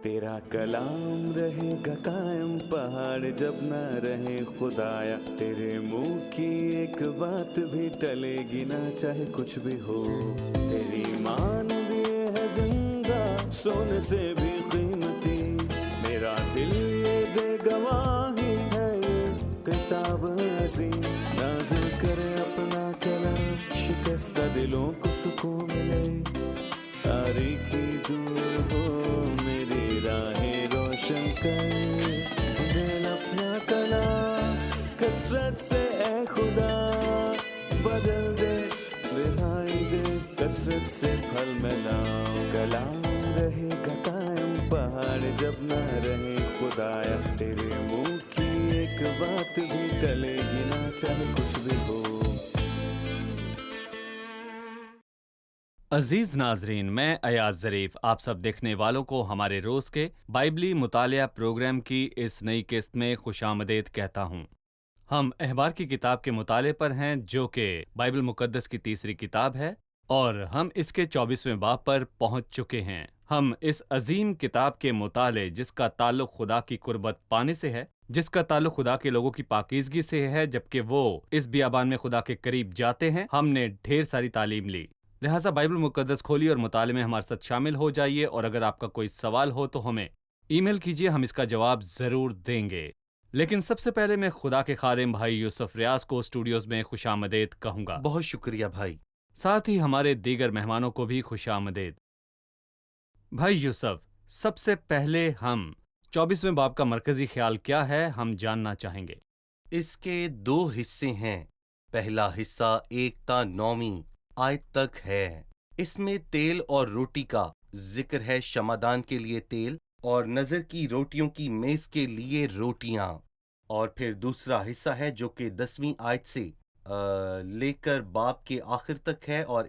तेरा कलाम रहेगा कायम पहाड़ जब ना रहे खुदाया, तेरे मुंह की एक बात भी टलेगी ना चाहे कुछ भी हो। तेरी मान दिए है जिंदा सोने से भी कीमती, मेरा दिल ये दे गवाही है ये किताब अजीम। नाज़िल करे अपना कलाम, शिकस्ता दिलों को सुकून मिले, तारीखी दूर हो मेरी राहें रोशन कर। दिल अपना कलाम कसरत से ए खुदा बदल दे, रिहाई दे कसरत से फल मिलाओ। कलाम रहेगा कायम पहाड़ जब ना रहे खुदाया, तेरे मुंह की एक बात भी टलेगी ना चाहे कुछ भी हो। अजीज नाजरीन, मैं अयाज ज़रीफ आप सब देखने वालों को हमारे रोज के बाइबली मुतालिया प्रोग्राम की इस नई किस्त में खुशामदीद कहता हूँ। हम अहबार की किताब के मुताले पर हैं, जो कि बाइबल मुकद्दस की तीसरी किताब है, और हम इसके 24वें बाब पर पहुंच चुके हैं। हम इस अजीम किताब के मुताले, जिसका ताल्लुक खुदा की कुर्बत पाने से है, जिसका ताल्लुक खुदा के लोगों की पाकीज़गी से है, जबकि वो इस बियाबान में खुदा के करीब जाते हैं, हमने ढेर सारी तालीम ली। लिहाजा बाइबल मुकद्दस खोलिए और मुताले में हमारे साथ शामिल हो जाइए, और अगर आपका कोई सवाल हो तो हमें ईमेल कीजिए, हम इसका जवाब ज़रूर देंगे। लेकिन सबसे पहले मैं खुदा के खादिम भाई यूसुफ रियाज को स्टूडियोज में खुशामदीद कहूँगा। बहुत शुक्रिया भाई। साथ ही हमारे दीगर मेहमानों को भी खुशामदीद। भाई यूसुफ, सबसे पहले हम 24वें बाब का मरकजी ख्याल क्या है, हम जानना चाहेंगे। इसके दो हिस्से हैं। पहला हिस्सा 1 ता 9वीं आयत तक है। इसमें तेल और रोटी का जिक्र है, शमादान के लिए तेल और नज़र की रोटियों की मेज के लिए रोटियां। और फिर दूसरा हिस्सा है जो कि 10वीं आयत से लेकर बाब के आखिर तक है, और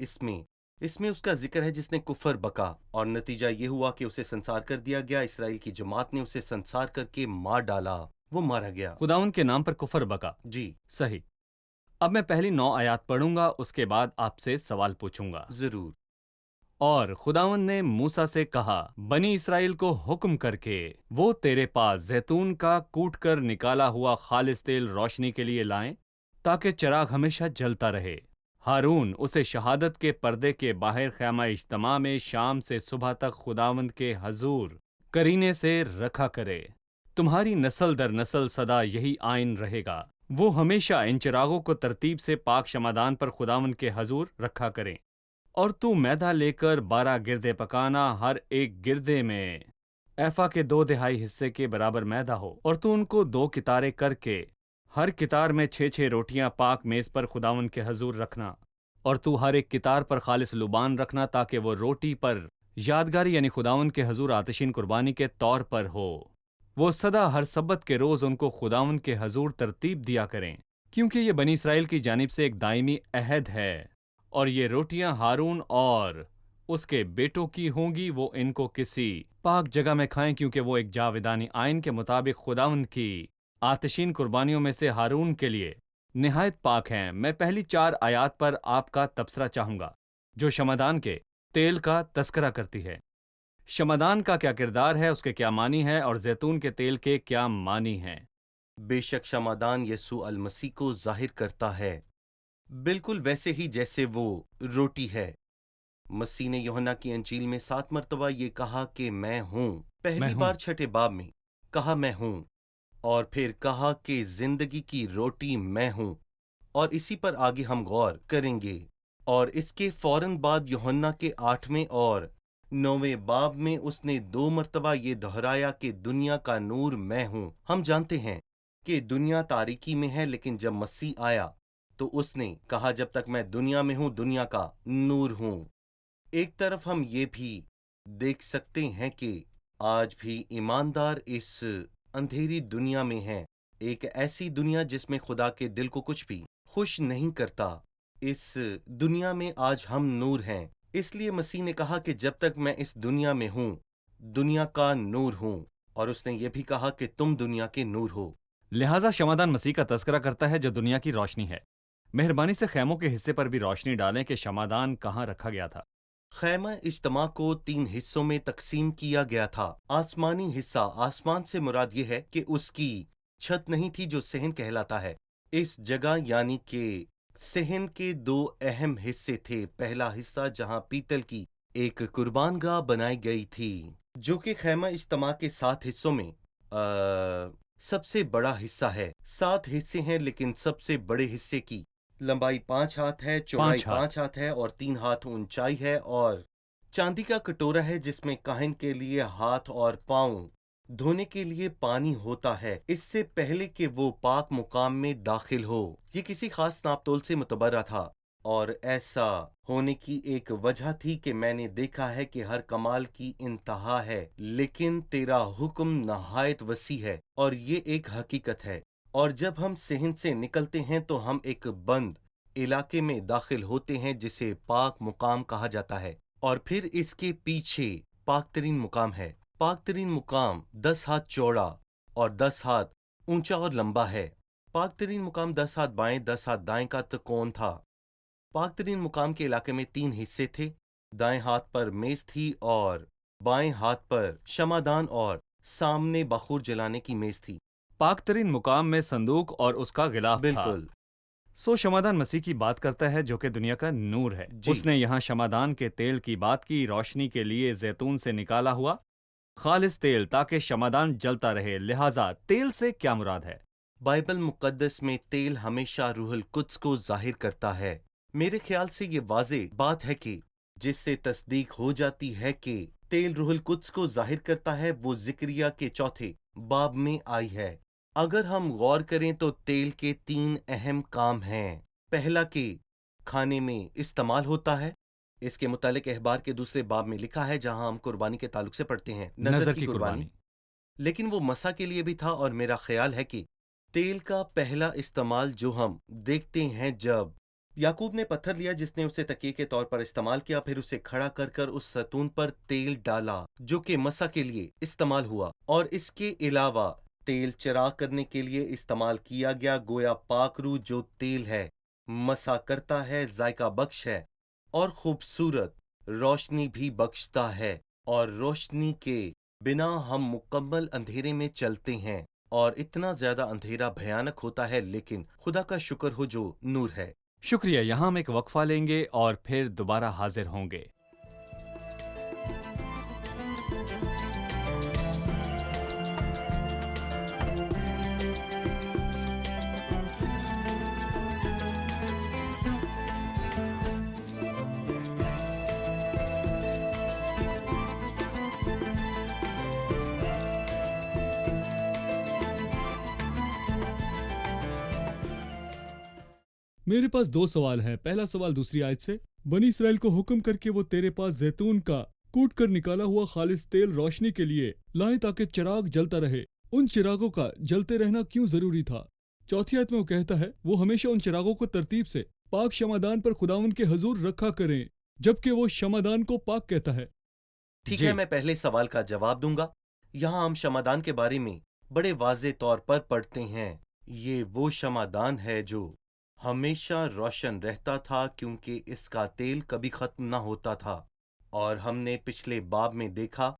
इसमें उसका जिक्र है जिसने कुफर बका, और नतीजा ये हुआ कि उसे संसार कर दिया गया। इसराइल की जमात ने उसे संसार करके मार डाला, वो मारा गया। खुदावन के नाम पर कुफर बका। जी सही। अब मैं पहली 9 आयात पढ़ूंगा, उसके बाद आपसे सवाल पूछूंगा। जरूर। और खुदावन ने मूसा से कहा, बनी इसराइल को हुक्म करके वो तेरे पास जैतून का कूट कर निकाला हुआ खालिस तेल रोशनी के लिए लाएं, ताकि चिराग हमेशा जलता रहे। हारून उसे शहादत के पर्दे के बाहर ख़ैमा इज्तिमा में शाम से सुबह तक खुदावंद के हजूर करीने से रखा करे। तुम्हारी नस्ल दर नस्ल सदा यही आइन रहेगा। वो हमेशा इन चिरागों को तरतीब से पाक शमादान पर खुदावंद के हजूर रखा करें। और तू मैदा लेकर 12 गिरदे पकाना, हर एक गिरदे में एफा के 2/2 हिस्से के बराबर मैदा हो, और तू उनको 2 कितारें करके हर कितार में 6-6 रोटियां पाक मेज पर खुदावन के हजूर रखना। और तू हर एक कितार पर खालिस लुबान रखना, ताकि वो रोटी पर यादगारी यानी खुदावन के हजूर आतिशीन कुर्बानी के तौर पर हो। वो सदा हर सब्बत के रोज उनको खुदावन के हजूर तरतीब दिया करें, क्योंकि ये बनी इसराइल की जानिब से एक दायमी अहद है। और ये रोटियां हारून और उसके बेटों की होंगी, वो इनको किसी पाक जगह में खाएं, क्योंकि वो एक जावेदानी आइन के मुताबिक खुदावंद की आतिशीन कुर्बानियों में से हारून के लिए निहायत पाक हैं। मैं पहली 4 आयात पर आपका तबसरा चाहूंगा, जो शमादान के तेल का तस्करा करती है। शमादान का क्या किरदार है, उसके क्या मानी है, और जैतून के तेल के क्या मानी हैं। बेशक शमादान यसू अल मसीह को जाहिर करता है, बिल्कुल वैसे ही जैसे वो रोटी है। मसीह ने यूहन्ना की अंजील में 7 मरतबा ये कहा कि मैं हूँ। पहली बार 6ठे बाब में कहा मैं हूँ, और फिर कहा कि जिंदगी की रोटी मैं हूँ, और इसी पर आगे हम गौर करेंगे। और इसके फौरन बाद यूहन्ना के 8वें और 9वें बाब में उसने 2 मरतबा ये दोहराया कि दुनिया का नूर मैं हूँ। हम जानते हैं कि दुनिया तारीकी में है, लेकिन जब मसीह आया तो उसने कहा, जब तक मैं दुनिया में हूं, दुनिया का नूर हूं। एक तरफ हम ये भी देख सकते हैं कि आज भी ईमानदार इस अंधेरी दुनिया में हैं, एक ऐसी दुनिया जिसमें खुदा के दिल को कुछ भी खुश नहीं करता। इस दुनिया में आज हम नूर हैं, इसलिए मसीह ने कहा कि जब तक मैं इस दुनिया में हूं, दुनिया का नूर हूं। और उसने ये भी कहा कि तुम दुनिया के नूर हो। लिहाजा शमादान मसीह का तस्करा करता है, जो दुनिया की रोशनी है। मेहरबानी से खैमों के हिस्से पर भी रोशनी डालें कि शमादान कहाँ रखा गया था। खैमा इज्तिमा को 3 हिस्सों में तकसीम किया गया था। आसमानी हिस्सा, आसमान से मुराद ये है कि उसकी छत नहीं थी जो सहन कहलाता है। इस जगह यानी कि सहन के 2 अहम हिस्से थे। पहला हिस्सा जहां पीतल की एक कुर्बानगाह बनाई गई थी, जो कि खैमा इज्तिमा के 7 हिस्सों में सबसे बड़ा हिस्सा है। 7 हिस्से हैं, लेकिन सबसे बड़े हिस्से की लंबाई 5 हाथ है, चौड़ाई 5 हाथ। 5 हाथ है और 3 हाथ ऊंचाई है। और चांदी का कटोरा है जिसमें काहिन के लिए हाथ और पांव धोने के लिए पानी होता है, इससे पहले कि वो पाक मुकाम में दाखिल हो। ये किसी खास नापतोल से मुतबर्रा था, और ऐसा होने की एक वजह थी कि मैंने देखा है कि हर कमाल की इंतहा है, लेकिन तेरा हुक्म नहायत वसी है, और ये एक हकीकत है। और जब हम सहन से निकलते हैं तो हम एक बंद इलाके में दाखिल होते हैं जिसे पाक मुकाम कहा जाता है, और फिर इसके पीछे पाकतरीन मुकाम है। पाकतरीन मुकाम 10 हाथ चौड़ा और 10 हाथ ऊंचा और लंबा है। पाकतरीन मुकाम 10 हाथ बाएं 10 हाथ दाएं का त्रिकोण था। पाकतरीन मुकाम के इलाके में 3 हिस्से थे। दाएं हाथ पर मेज थी और बाएं हाथ पर शमादान और सामने बखूर जलाने की मेज थी। पाकतरीन मुकाम में संदूक और उसका गिलाफ था। बिल्कुल। सो शमादान मसीह की बात करता है, जो कि दुनिया का नूर है। जी। उसने यहाँ शमादान के तेल की बात की, रोशनी के लिए जैतून से निकाला हुआ खालिस तेल, ताकि शमादान जलता रहे। लिहाजा तेल से क्या मुराद है? बाइबल मुकद्दस में तेल हमेशा रूहुल कुद्स को जाहिर करता है। मेरे ख्याल से ये वाज़ेह बात है कि जिससे तस्दीक हो जाती है कि तेल रूहुल कुद्स को जाहिर करता है, वो ज़िक्रिया के 4 बाब में आई है। अगर हम गौर करें तो तेल के 3 अहम काम हैं। पहला कि खाने में इस्तेमाल होता है। इसके मुतालिक अहबार के 2 बाब में लिखा है, जहां हम कुर्बानी के ताल्लुक से पढ़ते हैं, नजर की कुर्बानी। लेकिन वो मसा के लिए भी था, और मेरा ख्याल है कि तेल का पहला इस्तेमाल जो हम देखते हैं, जब याकूब ने पत्थर लिया जिसने उसे तकिए के तौर पर इस्तेमाल किया, फिर उसे खड़ा कर कर उस सतून पर तेल डाला जो कि मसा के लिए इस्तेमाल हुआ, और इसके अलावा तेल चिराग करने के लिए इस्तेमाल किया गया। गोया पाकरू जो तेल है, मसा करता है, जायका बख्श है और खूबसूरत रोशनी भी बख्शता है, और रोशनी के बिना हम मुकम्मल अंधेरे में चलते हैं, और इतना ज्यादा अंधेरा भयानक होता है, लेकिन खुदा का शुक्र हो जो नूर है। शुक्रिया। यहाँ हम एक वक्फा लेंगे और फिर दोबारा हाजिर होंगे। मेरे पास 2 सवाल हैं। पहला सवाल दूसरी आयत से, बनी इसराइल को हुक्म करके वो तेरे पास जैतून का कूट कर निकाला हुआ खालिस तेल रोशनी के लिए लाएं ताकि चिराग जलता रहे। उन चिरागों का जलते रहना क्यों जरूरी था? चौथी आयत में वो कहता है वो हमेशा उन चिरागों को तरतीब से पाक शमादान पर खुदावन के हजूर रखा करें, जबकि वो शमादान को पाक कहता है। ठीक जी। है, मैं पहले सवाल का जवाब दूंगा। यहाँ हम शमादान के बारे में बड़े वाज़ेह तौर पर पढ़ते हैं। ये वो शमादान है जो हमेशा रोशन रहता था, क्योंकि इसका तेल कभी खत्म ना होता था। और हमने पिछले बाब में देखा,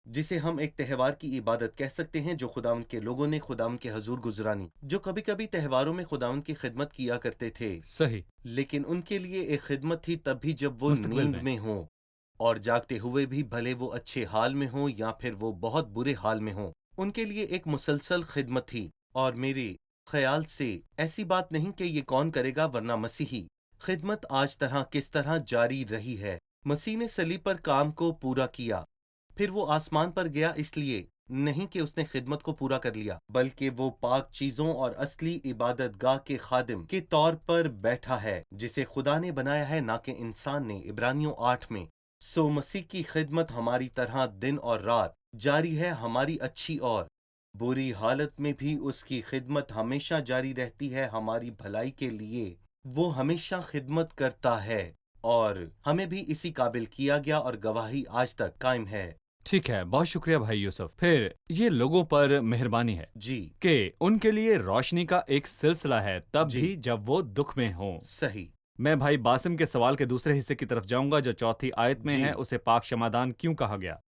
जिसे हम एक त्यौहार की इबादत कह सकते हैं, जो खुदावंद के लोगों ने खुदावंद के हजूर गुजरानी, जो कभी कभी त्यौहारों में खुदावंद की खिदमत किया करते थे। सही। लेकिन उनके लिए एक खिदमत थी तब भी जब वो मुस्तकबिल नींद में हों, और जागते हुए भी, भले वो अच्छे हाल में हों या फिर वो बहुत बुरे हाल में हों, उनके लिए एक मुसलसल खिदमत थी। और मेरे ख्याल से ऐसी बात नहीं कि ये कौन करेगा, वरना मसीही खिदमत आज तरह किस तरह जारी रही है। मसीह ने सलीब पर काम को पूरा किया, फिर वो आसमान पर गया, इसलिए नहीं कि उसने खिदमत को पूरा कर लिया, बल्कि वो पाक चीजों और असली इबादत गाह के खादिम के तौर पर बैठा है, जिसे खुदा ने बनाया है, ना कि इंसान ने। इब्रानियों 8 में। सो मसीह की खिदमत हमारी तरह दिन और रात जारी है। हमारी अच्छी और बुरी हालत में भी उसकी खिदमत हमेशा जारी रहती है। हमारी भलाई के लिए वो हमेशा खिदमत करता है, और हमें भी इसी काबिल किया गया, और गवाही आज तक कायम है। ठीक है, बहुत शुक्रिया भाई यूसुफ। फिर ये लोगों पर मेहरबानी है जी। कि उनके लिए रोशनी का एक सिलसिला है, तब जी। भी जब वो दुख में हों। सही। मैं भाई बासिम के सवाल के दूसरे हिस्से की तरफ जाऊंगा जो चौथी आयत में जी। है, उसे पाक क्षमादान क्यों कहा गया?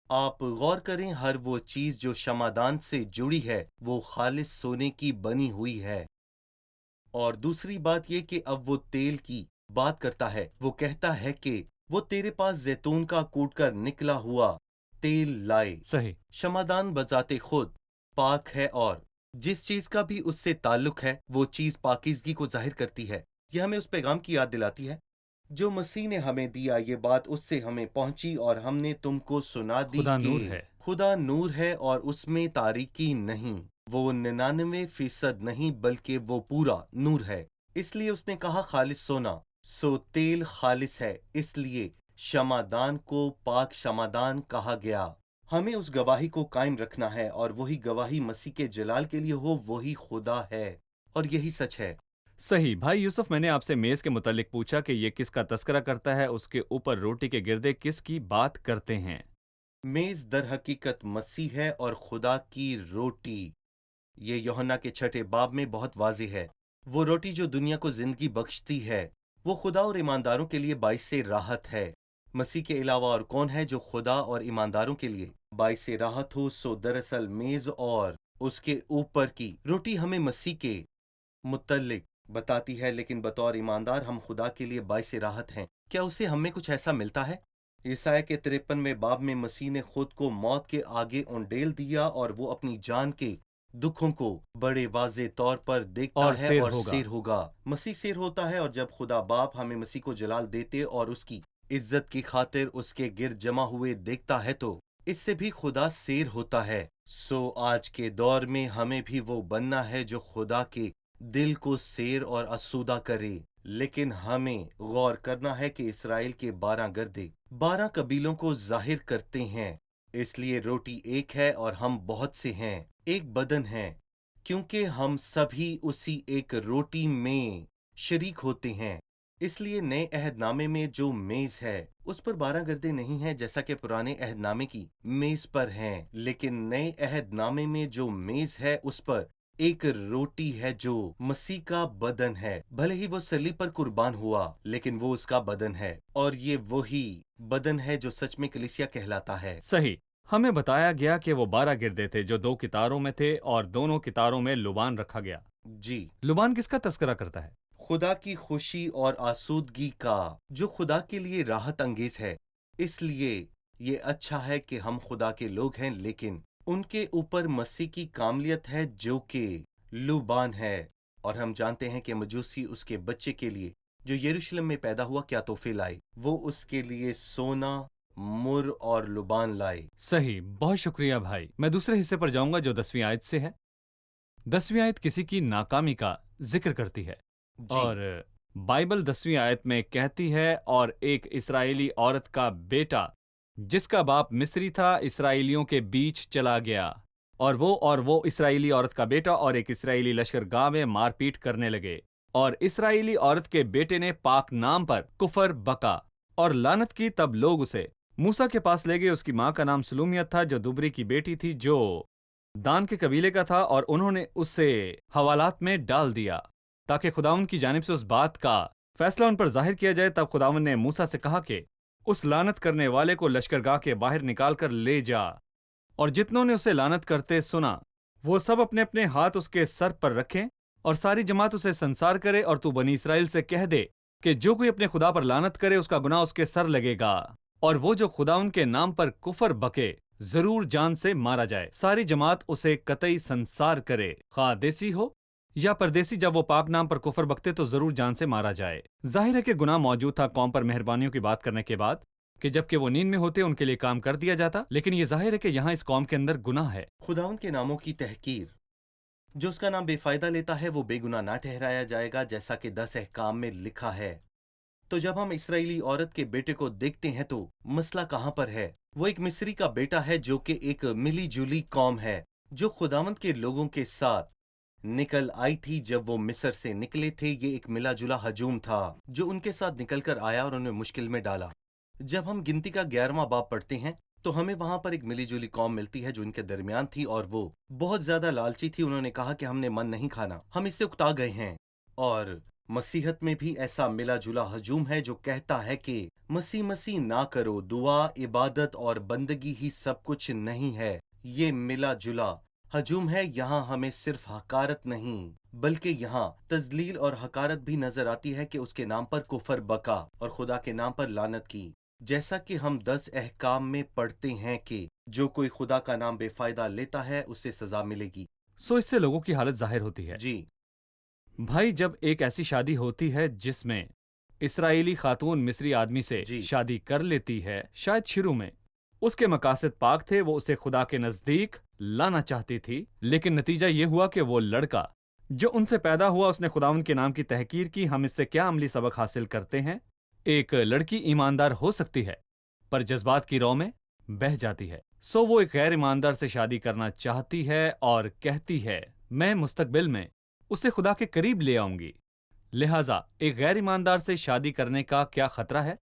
आप गौर करें, हर वो चीज जो क्षमादान से जुड़ी है वो खालिस सोने की बनी हुई है। और दूसरी बात ये कि अब वो तेल की बात करता है, वो कहता है कि वो तेरे पास जैतून का कूट कर निकला हुआ तेल लाए। सही। क्षमादान बजाते खुद पाक है और जिस चीज का भी उससे ताल्लुक है वो चीज पाकीज़गी को जाहिर करती है। यह हमें उस पैगाम की याद दिलाती है जो मसीह ने हमें दिया। ये बात उससे हमें पहुंची और हमने तुमको सुना दी खुदा कि नूर है। खुदा नूर है और उसमें तारीकी नहीं। वो 99% नहीं बल्कि वो पूरा नूर है। इसलिए उसने कहा खालिस सोना, सो तेल खालिस है, इसलिए क्षमादान को पाक क्षमादान कहा गया। हमें उस गवाही को कायम रखना है और वही गवाही मसीह के जलाल के लिए हो, वही खुदा है और यही सच है। सही। भाई यूसुफ, मैंने आपसे मेज के मुतालिक पूछा कि ये किसका तस्करा करता है, उसके ऊपर रोटी के गिरदे किस की बात करते हैं? मेज दर हकीकत मसीह है और खुदा की रोटी। ये यूहन्ना के 6 बाब में बहुत वाज़ेह है। वो रोटी जो दुनिया को जिंदगी बख्शती है, वो खुदा और ईमानदारों के लिए बाइसे राहत है। मसीह के अलावा और कौन है जो खुदा और ईमानदारों के लिए बाइसे राहत हो? सो दरअसल मेज और उसके ऊपर की रोटी हमें मसीह के मुतल्लिक बताती है, लेकिन बतौर ईमानदार हम खुदा के लिए बाइसे राहत हैं। क्या उसे हमें कुछ ऐसा मिलता है? ईसाया के 53वें बाब में मसीह ने खुद को मौत के आगे उंडेल दिया और वो अपनी जान के दुखों को बड़े वाज़े तौर पर देखता और है सिर और होगा। सिर होगा। मसीह सिर होता है और जब खुदा बाप हमें मसीह को जलाल देते और उसकी इज्जत की खातिर उसके गिर्द जमा हुए देखता है तो इससे भी खुदा सिर होता है। सो आज के दौर में हमें भी वो बनना है जो खुदा के दिल को सेर और आसूदा करे। लेकिन हमें गौर करना है कि इसराइल के 12 गर्दे 12 कबीलों को जाहिर करते हैं। इसलिए रोटी एक है और हम बहुत से हैं, एक बदन है, क्योंकि हम सभी उसी एक रोटी में शरीक होते हैं। इसलिए नए अहदनामे में जो मेज है उस पर 12 गर्दे नहीं हैं जैसा कि पुराने अहदनामे की मेज पर हैं, लेकिन नए अहदनामे में जो मेज है उस पर एक रोटी है जो मसीह का बदन है। भले ही वो सलीब पर कुर्बान हुआ, लेकिन वो उसका बदन है और ये वही बदन है जो सच में कलीसिया कहलाता है। सही। हमें बताया गया कि वो 12 गिरदे थे जो 2 कितारों में थे और दोनों कितारों में लुबान रखा गया। जी, लुबान किसका तस्करा करता है? खुदा की खुशी और आसूदगी का, जो खुदा के लिए राहत अंगेज है। इसलिए ये अच्छा है कि हम खुदा के लोग हैं, लेकिन उनके ऊपर मसीह की कामलियत है जो कि लुबान है। और हम जानते हैं कि मजूसी उसके बच्चे के लिए जो यरूशलेम में पैदा हुआ क्या तोहफे लाए। वो उसके लिए सोना, मुर और लुबान लाए। सही। बहुत शुक्रिया भाई। मैं दूसरे हिस्से पर जाऊंगा जो 10वीं आयत से है। 10वीं आयत किसी की नाकामी का जिक्र करती है जी, और बाइबल 10वीं आयत में कहती है, और एक इस्राएली औरत का बेटा जिसका बाप मिस्री था इस्राएलियों के बीच चला गया, और वो इस्राएली औरत का बेटा और एक इस्राएली लश्करगाह में मारपीट करने लगे, और इस्राएली औरत के बेटे ने पाक नाम पर कुफर बका और लानत की। तब लोग उसे मूसा के पास ले गए। उसकी मां का नाम सलूमियत था जो दुबरी की बेटी थी जो दान के कबीले का था, और उन्होंने उसे हवालात में डाल दिया ताकि खुदावन की जानिब से उस बात का फैसला उन पर जाहिर किया जाए। तब खुदावन ने मूसा से कहा कि उस लानत करने वाले को लश्करगाह के बाहर निकाल कर ले जा। और जितनों ने उसे लानत करते सुना वो सब अपने अपने हाथ उसके सर पर रखें और सारी जमात उसे संसार करे। और तू बनी इसराइल से कह दे कि जो कोई अपने खुदा पर लानत करे उसका गुनाह उसके सर लगेगा, और वो जो खुदा उनके नाम पर कुफर बके जरूर जान से मारा जाए। सारी जमात उसे कतई संसार करे, खा देसी हो या परदेसी। जब वो पाक नाम पर कुफर बकते तो जरूर जान से मारा जाए। जाहिर है कि गुनाह मौजूद था कौम पर मेहरबानियों की बात करने के बाद कि जबकि वो नींद में होते उनके लिए काम कर दिया जाता, लेकिन ये जाहिर है कि यहाँ इस कौम के अंदर गुनाह है। खुदावन के नामों की तहकीर। जो उसका नाम बेफायदा लेता है वो बेगुनाह ना ठहराया जाएगा, जैसा कि 10 अहकाम में लिखा है। तो जब हम इस्राएली औरत के बेटे को देखते हैं तो मसला कहाँ पर है? वो एक मिस्री का बेटा है जो कि एक मिली जुली कौम है जो खुदावंत के लोगों के साथ निकल आई थी। जब वो मिस्र से निकले थे, ये एक मिला जुला हजूम था जो उनके साथ निकल कर आया और उन्हें मुश्किल में डाला। जब हम गिनती का 11वां बाब पढ़ते हैं तो हमें वहां पर एक मिली जुली कौम मिलती है जो इनके दरमियान थी, और वो बहुत ज्यादा लालची थी। उन्होंने कहा कि हमने मन नहीं खाना, हम इससे उकता गए हैं। और مسیحت میں بھی ایسا ملا جلا ہجوم ہے جو کہتا ہے کہ مسیح نہ کرو، دعا، عبادت اور بندگی ہی سب کچھ نہیں ہے۔ یہ ملا جلا ہجوم ہے۔ یہاں ہمیں صرف حقارت نہیں بلکہ یہاں تذلیل اور حقارت بھی نظر آتی ہے کہ اس کے نام پر کفر بکا اور خدا کے نام پر لعنت کی، جیسا کہ ہم 10 احکام میں پڑھتے ہیں کہ جو کوئی خدا کا نام بے فائدہ لیتا ہے اسے سزا ملے گی۔ سو اس سے لوگوں کی حالت ظاہر ہوتی ہے۔ جی بھائی، جب ایک ایسی شادی ہوتی ہے جس میں اسرائیلی خاتون مصری آدمی سے جی شادی کر لیتی ہے، شاید شروع میں اس کے مقاصد پاک تھے، وہ اسے خدا کے نزدیک لانا چاہتی تھی، لیکن نتیجہ یہ ہوا کہ وہ لڑکا جو ان سے پیدا ہوا اس نے خداوند کے نام کی تحقیر کی۔ ہم اس سے کیا عملی سبق حاصل کرتے ہیں؟ ایک لڑکی ایماندار ہو سکتی ہے پر جذبات کی رو میں بہہ جاتی ہے، سو وہ ایک غیر ایماندار سے شادی کرنا چاہتی ہے اور کہتی ہے میں مستقبل میں اسے خدا کے قریب لے آؤں گی۔ لہٰذا ایک غیر ایماندار سے شادی کرنے کا کیا خطرہ ہے،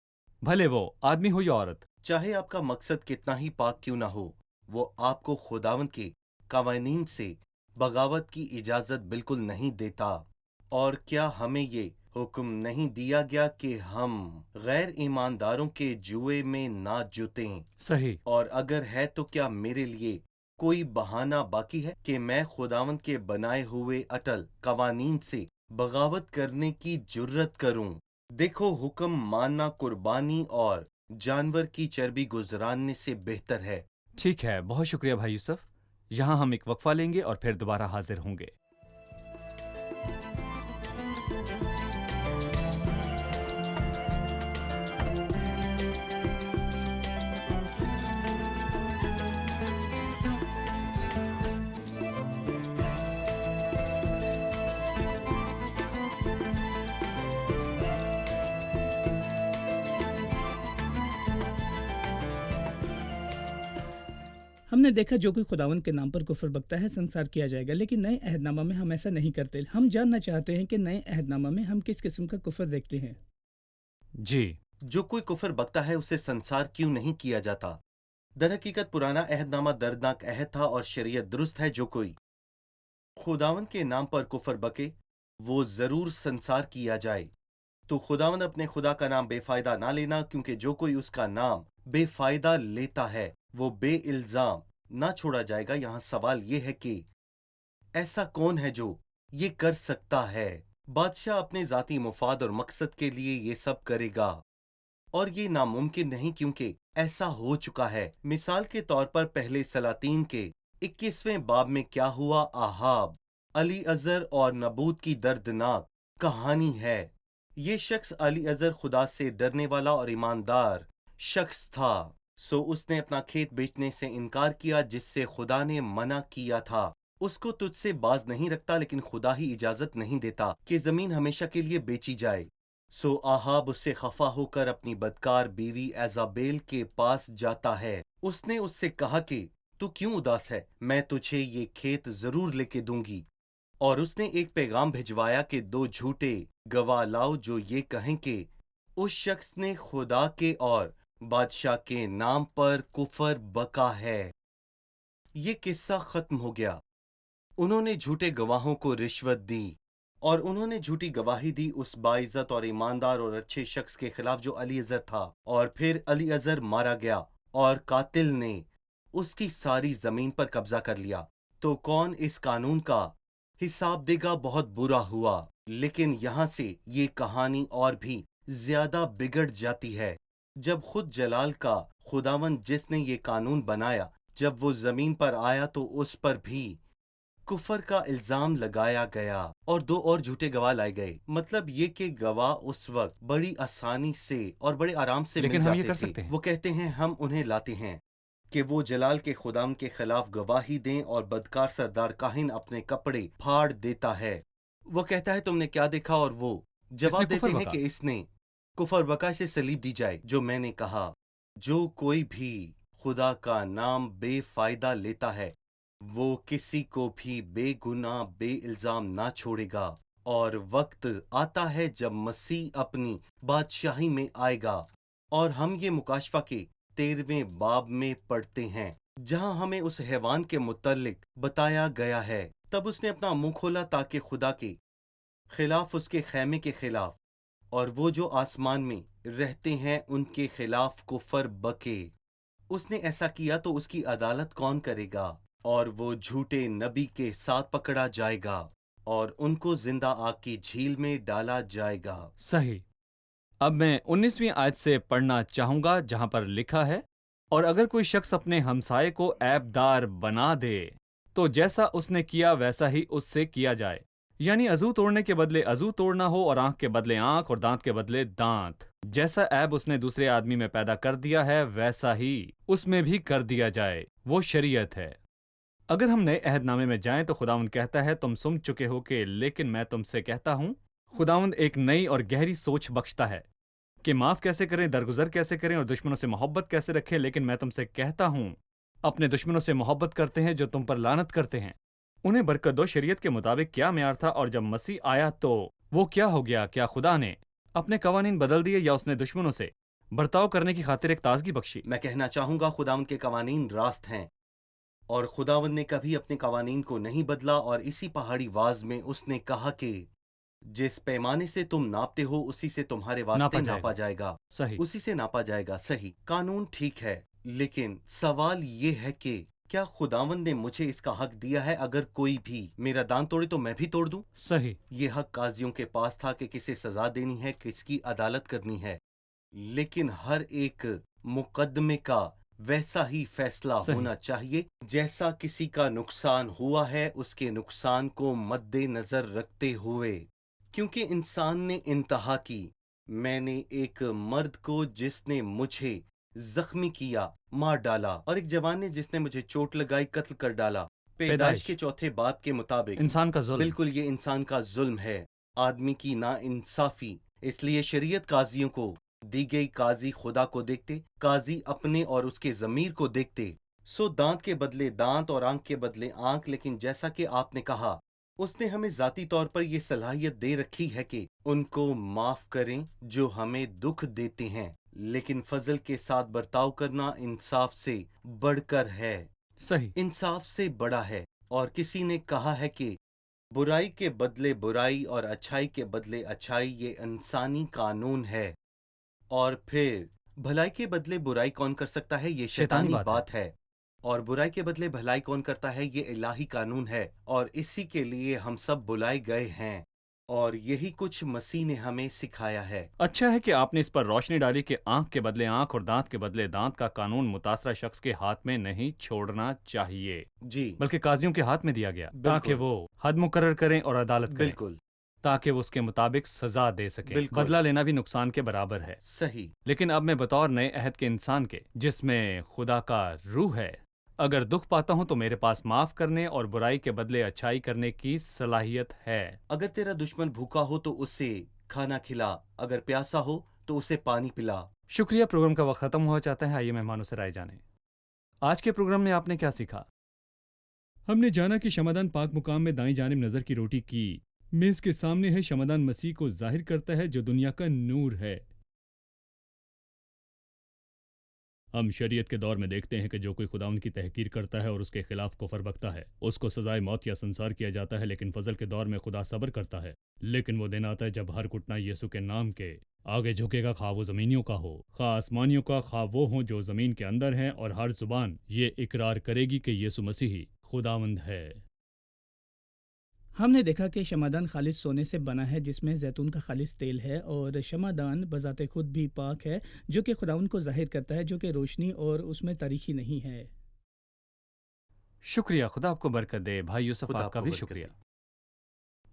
بھلے وہ آدمی ہو یا عورت؟ چاہے آپ کا مقصد کتنا ہی پاک کیوں نہ ہو، وہ آپ کو خداوند کے قوانین سے بغاوت کی اجازت بالکل نہیں دیتا۔ اور کیا ہمیں یہ حکم نہیں دیا گیا کہ ہم غیر ایمانداروں کے جوئے میں نہ جتیں؟ صحیح۔ اور اگر ہے تو کیا میرے لیے کوئی بہانہ باقی ہے کہ میں خداوند کے بنائے ہوئے اٹل قوانین سے بغاوت کرنے کی جرت کروں؟ دیکھو، حکم ماننا قربانی اور جانور کی چربی گزراننے سے بہتر ہے۔ ٹھیک ہے، بہت شکریہ بھائی یوسف۔ یہاں ہم ایک وقفہ لیں گے اور پھر دوبارہ حاضر ہوں گے۔ ہم نے دیکھا جو کوئی خداوند کے نام پر کفر بکتا ہے سنسار کیا جائے گا، لیکن نئے عہد نامہ میں ہم ایسا نہیں کرتے۔ ہم جاننا چاہتے ہیں کہ نئے عہد نامہ میں ہم کس قسم کا کفر دیکھتے ہیں۔ جی، جو کوئی کفر بکتا ہے اسے سنسار کیوں نہیں کیا جاتا؟ در حقیقت پرانا عہد نامہ دردناک عہد تھا اور شریعت درست ہے۔ جو کوئی خداوند کے نام پر کفر بکے وہ ضرور سنسار کیا جائے۔ تو خداوند اپنے خدا کا نام بے فائدہ نہ لینا، کیونکہ جو کوئی اس کا نام بے فائدہ لیتا ہے وہ بے الزام نہ چھوڑا جائے گا۔ یہاں سوال یہ ہے کہ ایسا کون ہے جو یہ کر سکتا ہے؟ بادشاہ اپنے ذاتی مفاد اور مقصد کے لیے یہ سب کرے گا، اور یہ ناممکن نہیں کیونکہ ایسا ہو چکا ہے۔ مثال کے طور پر پہلے سلاطین کے 21ویں باب میں کیا ہوا؟ آہاب، علی ازر اور نبوت کی دردناک کہانی ہے۔ یہ شخص علی ازر خدا سے ڈرنے والا اور ایماندار شخص تھا، سو اس نے اپنا کھیت بیچنے سے انکار کیا جس سے خدا نے منع کیا تھا۔ اس کو تجھ سے باز نہیں رکھتا، لیکن خدا ہی اجازت نہیں دیتا کہ زمین ہمیشہ کے لیے بیچی جائے۔ سو آہاب اس سے خفا ہو کر اپنی بدکار بیوی ایزابیل کے پاس جاتا ہے۔ اس نے اس سے کہا کہ تو کیوں اداس ہے؟ میں تجھے یہ کھیت ضرور لے کے دوں گی۔ اور اس نے ایک پیغام بھجوایا کہ 2 جھوٹے گواہ لاؤ جو یہ کہیں کہ اس شخص نے خدا کے اور بادشاہ کے نام پر کفر بکا ہے۔ یہ قصہ ختم ہو گیا۔ انہوں نے جھوٹے گواہوں کو رشوت دی اور انہوں نے جھوٹی گواہی دی اس باعزت اور ایماندار اور اچھے شخص کے خلاف جو علی ازر تھا، اور پھر علی ازر مارا گیا اور قاتل نے اس کی ساری زمین پر قبضہ کر لیا۔ تو کون اس قانون کا حساب دے گا؟ بہت برا ہوا۔ لیکن یہاں سے یہ کہانی اور بھی زیادہ بگڑ جاتی ہے جب خود جلال کا خداوند جس نے یہ قانون بنایا، جب وہ زمین پر آیا تو اس پر بھی کفر کا الزام لگایا گیا اور 2 اور جھوٹے گواہ لائے گئے۔ مطلب یہ کہ گواہ اس وقت بڑی آسانی سے اور بڑے آرام سے لیکن مل ہم یہ جاتے کر تھے۔ سکتے ہیں۔ وہ کہتے ہیں ہم انہیں لاتے ہیں کہ وہ جلال کے خداوند کے خلاف گواہی دیں، اور بدکار سردار کاہن اپنے کپڑے پھاڑ دیتا ہے۔ وہ کہتا ہے تم نے کیا دیکھا؟ اور وہ جواب کفر دیتے ہیں بکا۔ کہ اس نے کفر بکا، اسے صلیب دی جائے۔ جو میں نے کہا، جو کوئی بھی خدا کا نام بے فائدہ لیتا ہے وہ کسی کو بھی بے گناہ بے الزام نہ چھوڑے گا، اور وقت آتا ہے جب مسیح اپنی بادشاہی میں آئے گا۔ اور ہم یہ مکاشفہ کے 13ویں باب میں پڑھتے ہیں جہاں ہمیں اس حیوان کے متعلق بتایا گیا ہے۔ تب اس نے اپنا منہ کھولا تاکہ خدا کے خلاف اس کے خیمے کے خلاف، اور وہ جو آسمان میں رہتے ہیں ان کے خلاف کفر بکے۔ اس نے ایسا کیا تو اس کی عدالت کون کرے گا؟ اور وہ جھوٹے نبی کے ساتھ پکڑا جائے گا اور ان کو زندہ آگ کی جھیل میں ڈالا جائے گا۔ صحیح۔ اب میں 19ویں آیت سے پڑھنا چاہوں گا جہاں پر لکھا ہے، اور اگر کوئی شخص اپنے ہمسائے کو عیب دار بنا دے تو جیسا اس نے کیا ویسا ہی اس سے کیا جائے، یعنی عضو توڑنے کے بدلے عضو توڑنا ہو، اور آنکھ کے بدلے آنکھ، اور دانت کے بدلے دانت۔ جیسا عیب اس نے دوسرے آدمی میں پیدا کر دیا ہے ویسا ہی اس میں بھی کر دیا جائے، وہ شریعت ہے۔ اگر ہم نئے عہد نامے میں جائیں تو خداوند کہتا ہے تم سن چکے ہو کہ لیکن میں تم سے کہتا ہوں۔ خداوند ایک نئی اور گہری سوچ بخشتا ہے کہ معاف کیسے کریں، درگزر کیسے کریں، اور دشمنوں سے محبت کیسے رکھیں۔ لیکن میں تم سے کہتا ہوں اپنے دشمنوں سے محبت کرتے ہیں جو تم پر لعنت کرتے ہیں، انہیں برکت دو۔ شریعت کے مطابق کیا معیار تھا، اور جب مسیح آیا تو وہ کیا ہو گیا؟ کیا خدا نے اپنے قوانین بدل دیے، یا اس نے دشمنوں سے برتاؤ کرنے کی خاطر ایک تازگی بخشی؟ میں کہنا چاہوں گا خداوند کے قوانین راست ہیں، اور خداوند نے کبھی اپنے قوانین کو نہیں بدلا، اور اسی پہاڑی واز میں اس نے کہا کہ جس پیمانے سے تم ناپتے ہو اسی سے تمہارے واسطے ناپا جائے گا، صحیح۔ اسی سے ناپا جائے گا۔ صحیح، قانون ٹھیک ہے، لیکن سوال یہ ہے کہ کیا خداوند نے مجھے اس کا حق دیا ہے اگر کوئی بھی میرا دان توڑے تو میں بھی توڑ دوں؟ صحیح۔ یہ حق قاضیوں کے پاس تھا کہ کسے سزا دینی ہے، کس کی عدالت کرنی ہے، لیکن ہر ایک مقدمے کا ویسا ہی فیصلہ صحیح۔ ہونا چاہیے جیسا کسی کا نقصان ہوا ہے اس کے نقصان کو مد نظر رکھتے ہوئے، کیونکہ انسان نے انتہا کی۔ میں نے ایک مرد کو جس نے مجھے زخمی کیا مار ڈالا، اور ایک جوان نے جس نے مجھے چوٹ لگائی قتل کر ڈالا۔ پیدائش کے 4 باب کے مطابق انسان کا ظلم۔ بالکل یہ انسان کا ظلم ہے، آدمی کی نا انصافی۔ اس لیے شریعت قاضیوں کو دی گئی، قاضی خدا کو دیکھتے، قاضی اپنے اور اس کے ضمیر کو دیکھتے۔ سو دانت کے بدلے دانت اور آنکھ کے بدلے آنکھ، لیکن جیسا کہ آپ نے کہا اس نے ہمیں ذاتی طور پر یہ صلاحیت دے رکھی ہے کہ ان کو معاف کریں جو ہمیں دکھ دیتے ہیں، لیکن فضل کے ساتھ برتاؤ کرنا انصاف سے بڑھ کر ہے، صحیح۔ انصاف سے بڑا ہے۔ اور کسی نے کہا ہے کہ برائی کے بدلے برائی اور اچھائی کے بدلے اچھائی، یہ انسانی قانون ہے، اور پھر بھلائی کے بدلے برائی کون کر سکتا ہے؟ یہ شیطانی بات ہے، اور برائی کے بدلے بھلائی کون کرتا ہے؟ یہ الہی قانون ہے، اور اسی کے لیے ہم سب بلائے گئے ہیں، اور یہی کچھ مسیح نے ہمیں سکھایا ہے۔ اچھا ہے کہ آپ نے اس پر روشنی ڈالی کہ آنکھ کے بدلے آنکھ اور دانت کے بدلے دانت کا قانون متاثرہ شخص کے ہاتھ میں نہیں چھوڑنا چاہیے، جی بلکہ قاضیوں کے ہاتھ میں دیا گیا بالکل۔ تاکہ وہ حد مقرر کریں اور عدالت کریں، بالکل تاکہ وہ اس کے مطابق سزا دے سکیں۔ بالکل۔ بدلہ لینا بھی نقصان کے برابر ہے۔ صحیح، لیکن اب میں بطور نئے عہد کے انسان کے جس میں خدا کا روح ہے، اگر دکھ پاتا ہوں تو میرے پاس معاف کرنے اور برائی کے بدلے اچھائی کرنے کی صلاحیت ہے۔ اگر تیرا دشمن بھوکا ہو تو اسے کھانا کھلا، اگر پیاسا ہو تو اسے پانی پلا۔ شکریہ، پروگرام کا وقت ختم ہوا چاہتا ہے۔ آئیے مہمانوں سے رائے جانیں۔ آج کے پروگرام میں آپ نے کیا سیکھا؟ ہم نے جانا کہ شمعدان پاک مقام میں دائیں جانب نظر کی روٹی کی میز کے سامنے ہے۔ شمعدان مسیح کو ظاہر کرتا ہے جو دنیا کا نور ہے۔ ہم شریعت کے دور میں دیکھتے ہیں کہ جو کوئی خداوند کی تحقیر کرتا ہے اور اس کے خلاف کفر بکتا ہے اس کو سزائے موت یا سنسار کیا جاتا ہے، لیکن فضل کے دور میں خدا صبر کرتا ہے۔ لیکن وہ دن آتا ہے جب ہر گھٹنا یسوع کے نام کے آگے جھکے گا، خواہ وہ زمینیوں کا ہو خواہ آسمانیوں کا، خواہ وہ ہوں جو زمین کے اندر ہیں، اور ہر زبان یہ اقرار کرے گی کہ یسوع مسیح خداوند ہے۔ ہم نے دیکھا کہ شمعدان خالص سونے سے بنا ہے جس میں زیتون کا خالص تیل ہے، اور شمعدان بذات خود بھی پاک ہے جو کہ خداوند کو ظاہر کرتا ہے، جو کہ روشنی اور اس میں تاریکی نہیں ہے۔ شکریہ، خدا آپ کو برکت دے۔ بھائی یوسف خدا آپ کا آپ کو بھی برکت شکریہ۔ دے۔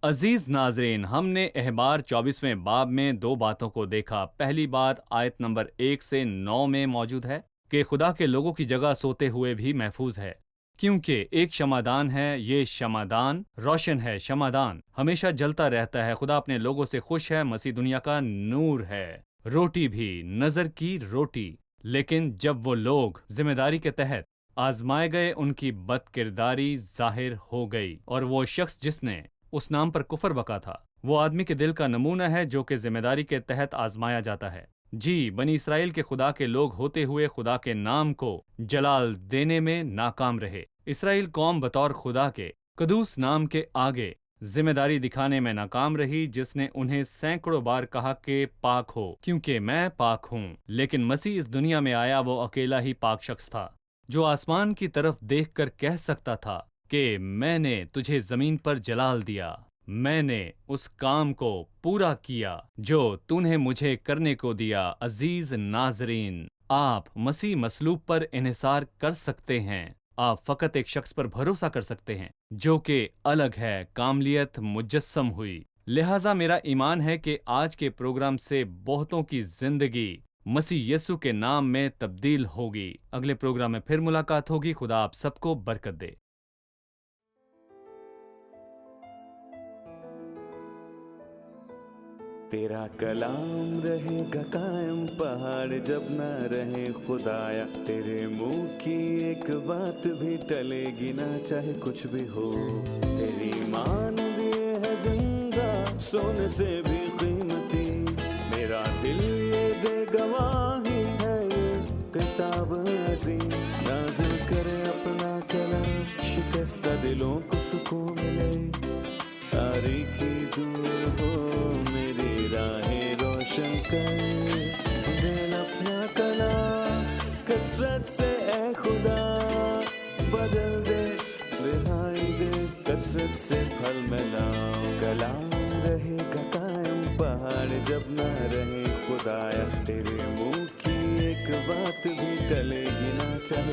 عزیز ناظرین، ہم نے احبار 24ویں باب میں 2 باتوں کو دیکھا۔ پہلی بات آیت نمبر 1 سے 9 میں موجود ہے کہ خدا کے لوگوں کی جگہ سوتے ہوئے بھی محفوظ ہے، کیونکہ ایک شمعدان ہے، یہ شمعدان روشن ہے، شمعدان ہمیشہ جلتا رہتا ہے۔ خدا اپنے لوگوں سے خوش ہے، مسیح دنیا کا نور ہے، روٹی بھی نظر کی روٹی۔ لیکن جب وہ لوگ ذمہ داری کے تحت آزمائے گئے، ان کی بد کرداری ظاہر ہو گئی، اور وہ شخص جس نے اس نام پر کفر بکا تھا وہ آدمی کے دل کا نمونہ ہے جو کہ ذمہ داری کے تحت آزمایا جاتا ہے۔ جی، بنی اسرائیل کے خدا کے لوگ ہوتے ہوئے خدا کے نام کو جلال دینے میں ناکام رہے۔ اسرائیل قوم بطور خدا کے قدوس نام کے آگے ذمہ داری دکھانے میں ناکام رہی، جس نے انہیں سینکڑوں بار کہا کہ پاک ہو کیونکہ میں پاک ہوں۔ لیکن مسیح اس دنیا میں آیا، وہ اکیلا ہی پاک شخص تھا جو آسمان کی طرف دیکھ کر کہہ سکتا تھا کہ میں نے تجھے زمین پر جلال دیا، میں نے اس کام کو پورا کیا جو تو نے مجھے کرنے کو دیا۔ عزیز ناظرین، آپ مسیح مصلوب پر انحصار کر سکتے ہیں، آپ فقط ایک شخص پر بھروسہ کر سکتے ہیں جو کہ الگ ہے، کاملیت مجسم ہوئی۔ لہٰذا میرا ایمان ہے کہ آج کے پروگرام سے بہتوں کی زندگی مسیح یسو کے نام میں تبدیل ہوگی۔ اگلے پروگرام میں پھر ملاقات ہوگی۔ خدا آپ سب کو برکت دے۔ تیرا کلام رہے گا قائم، پہاڑ جب نہ رہے خدایا، تیرے منہ کی ایک بات بھی ٹلے گی نہ، چاہے کچھ بھی ہو۔ تیری مانند یہ ہے زندہ، سونے سے بھی قیمتی، میرا دل یہ دے گواہی ہے، یہ کتاب عظیم نازل کرے اپنا کلام، شکستہ دلوں کو سکون ملے، تاریکی دور ہو میری راہیں روشن کر، دل اپنا کلام کثرت سے اے خدا بدل دے، رہائی دے کثرت سے پھل ملاؤ۔ کلام رہے گا قائم، پہاڑ جب نہ رہے خدایا، تیرے منہ کی ایک بات بھی ٹلے گی نہ، چاہے